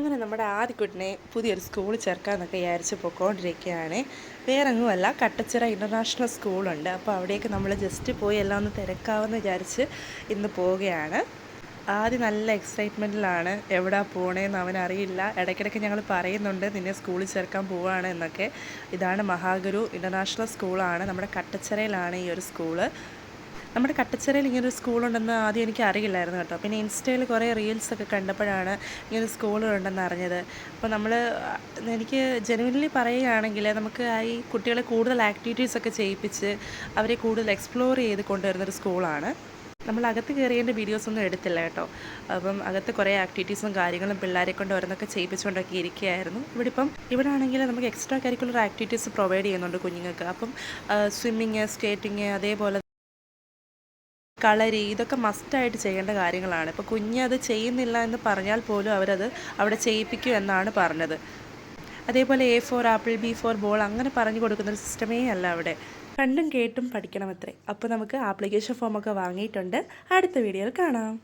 അങ്ങനെ നമ്മുടെ ആദ്യക്കുട്ടിനെ പുതിയൊരു സ്കൂളിൽ ചേർക്കാമെന്നൊക്കെ വിചാരിച്ച് പോയിക്കൊണ്ടിരിക്കുകയാണ്. വേറെങ്ങുമല്ല, കട്ടച്ചിറ ഇൻ്റർനാഷണൽ സ്കൂളുണ്ട്. അപ്പോൾ അവിടേക്ക് നമ്മൾ ജസ്റ്റ് പോയി എല്ലാം ഒന്ന് തിരക്കാമെന്ന് വിചാരിച്ച് ഇന്ന് പോവുകയാണ്. ആദ്യം നല്ല എക്സൈറ്റ്മെൻറ്റിലാണ്. എവിടെ പോകണേന്ന് അവനറിയില്ല. ഇടയ്ക്കിടയ്ക്ക് ഞങ്ങൾ പറയുന്നുണ്ട് നിന്നെ സ്കൂളിൽ ചേർക്കാൻ പോവുകയാണ് എന്നൊക്കെ. ഇതാണ് മഹാഗുരു ഇൻ്റർനാഷണൽ സ്കൂളാണ്. നമ്മുടെ കട്ടച്ചിറയിലാണ് ഈ ഒരു സ്കൂള്. നമ്മുടെ കട്ടച്ചിറയിൽ ഇങ്ങനൊരു സ്കൂളുണ്ടെന്ന് ആദ്യം എനിക്ക് അറിയില്ലായിരുന്നു കേട്ടോ. പിന്നെ ഇൻസ്റ്റയിൽ കുറേ റീൽസൊക്കെ കണ്ടപ്പോഴാണ് ഇങ്ങനൊരു സ്കൂളുണ്ടെന്ന് അറിഞ്ഞത്. അപ്പോൾ എനിക്ക് ജെനുവിൻലി പറയുകയാണെങ്കിൽ നമുക്ക് ഈ കുട്ടികളെ കൂടുതൽ ആക്ടിവിറ്റീസൊക്കെ ചെയ്യിപ്പിച്ച് അവരെ കൂടുതൽ എക്സ്പ്ലോർ ചെയ്ത് കൊണ്ടുവരുന്നൊരു സ്കൂളാണ്. നമ്മൾ അകത്ത് കയറിയതിൻ്റെ വീഡിയോസൊന്നും എടുത്തില്ല കേട്ടോ. അപ്പം അകത്ത് കുറേ ആക്ടിവിറ്റീസും കാര്യങ്ങളും പിള്ളേരെ കൊണ്ട് ഓരോന്നൊക്കെ ചെയ്യിപ്പിച്ചുകൊണ്ടൊക്കെ ഇരിക്കുകയായിരുന്നു. ഇവിടെ ആണെങ്കിൽ നമുക്ക് എക്സ്ട്രാ കരിക്കുലർ ആക്ടിവിറ്റീസ് പ്രൊവൈഡ് ചെയ്യുന്നുണ്ട് കുഞ്ഞുങ്ങൾക്ക്. അപ്പം സ്വിമ്മിങ്, സ്കേറ്റിങ്, അതേപോലെ കളരി, ഇതൊക്കെ മസ്റ്റായിട്ട് ചെയ്യേണ്ട കാര്യങ്ങളാണ്. ഇപ്പോൾ കുഞ്ഞത് ചെയ്യുന്നില്ല എന്ന് പറഞ്ഞാൽ പോലും അവരത് അവിടെ ചെയ്യിപ്പിക്കും എന്നാണ് പറഞ്ഞത്. അതേപോലെ A for apple, B for ball അങ്ങനെ പറഞ്ഞു കൊടുക്കുന്നൊരു സിസ്റ്റമേ അല്ല അവിടെ. കണ്ടും കേട്ടും പഠിക്കണമത്രേ. അപ്പോൾ നമുക്ക് ആപ്ലിക്കേഷൻ ഫോമൊക്കെ വാങ്ങിയിട്ടുണ്ട്. അടുത്ത വീഡിയോയിൽ കാണാം.